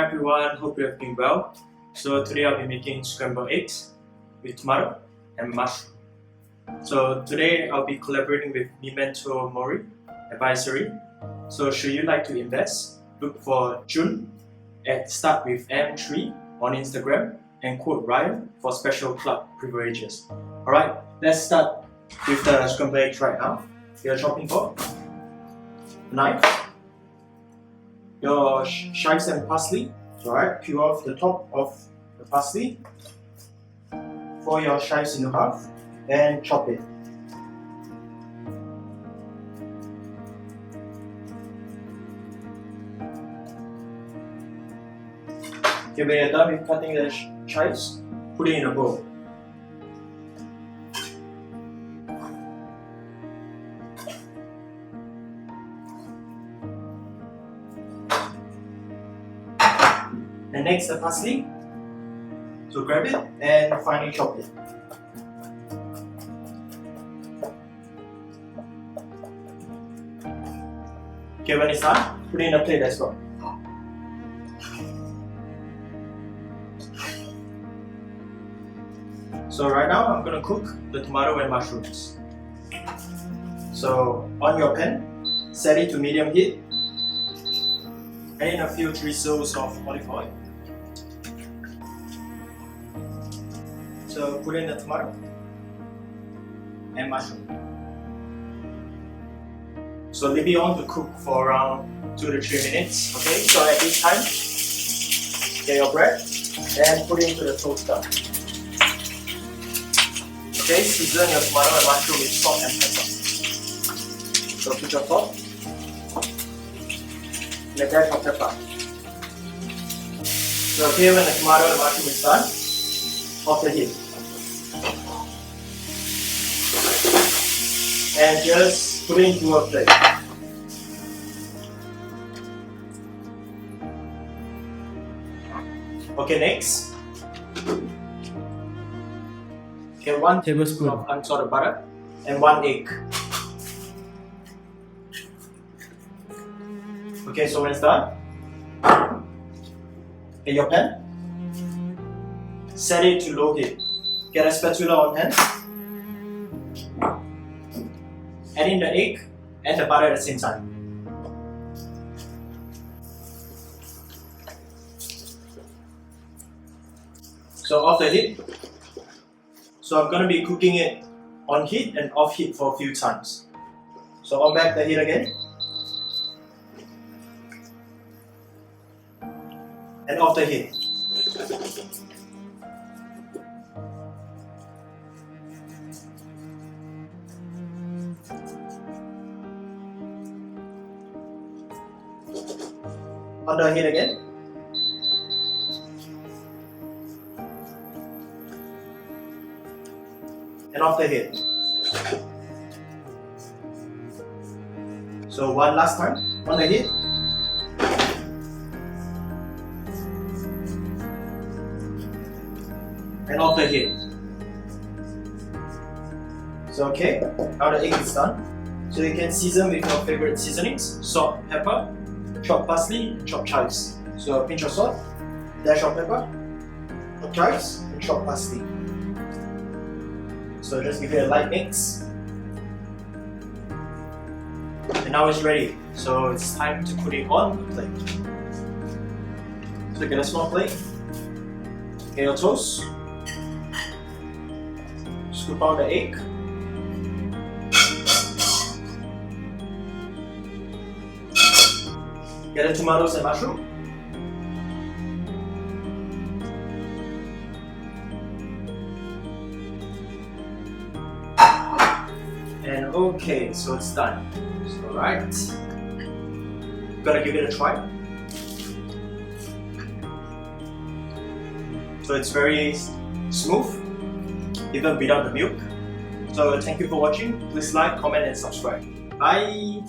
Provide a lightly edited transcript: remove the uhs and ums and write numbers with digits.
Hi everyone, hope you have been well. So today I'll be making scrambled eggs with tomato and mushroom. So today I'll be collaborating with Memento Mori Advisory. So should you like to invest, look for June at Start with M3 on Instagram and quote Ryan for special club privileges. Alright, let's start with the scrambled eggs right now. Your chopping board, knife, your chives and parsley. Alright, peel off the top of the parsley, fold your chives into half and chop it. Okay, when you're done with cutting the chives, put it in a bowl. And next the parsley, so grab it and finely chop it. Okay, when it's done, put it in a plate as well. So right now I'm going to cook the tomato and mushrooms. So on your pan, set it to medium heat. Add in a few drizzles of olive oil. So put in the tomato and mushroom. So leave it on to cook for around 2 to 3 minutes. Okay, so at this time, get your bread and put it into the toaster. Okay, season your tomato and mushroom with salt and pepper. So put your salt and a dash of pepper. So okay, when the tomato and mushroom is done, off the heat. And just put it into a plate. Okay, next. Okay, 1 tablespoon of unsalted butter and 1 egg. Okay, so when it's done, in your pan, set it to low heat. Get a spatula on hand. Add in the egg and the butter at the same time. So off the heat. So I'm going to be cooking it on heat and off heat for a few times. So on back the heat again. And off the heat. On the heat again. And off the heat. So one last time on the heat. And off the heat. So okay, now the egg is done. So you can season with your favorite seasonings, salt, pepper, chopped parsley, chopped chives. So a pinch of salt, dash of pepper, chives, and chopped parsley. So just give it a light mix. And now it's ready. So it's time to put it on the plate. So get a small plate, get your toast, scoop out the egg, get the tomatoes and mushroom, and okay, so it's done. So right, gotta give it a try. So it's very smooth, even without the milk. So thank you for watching. Please like, comment and subscribe. Bye!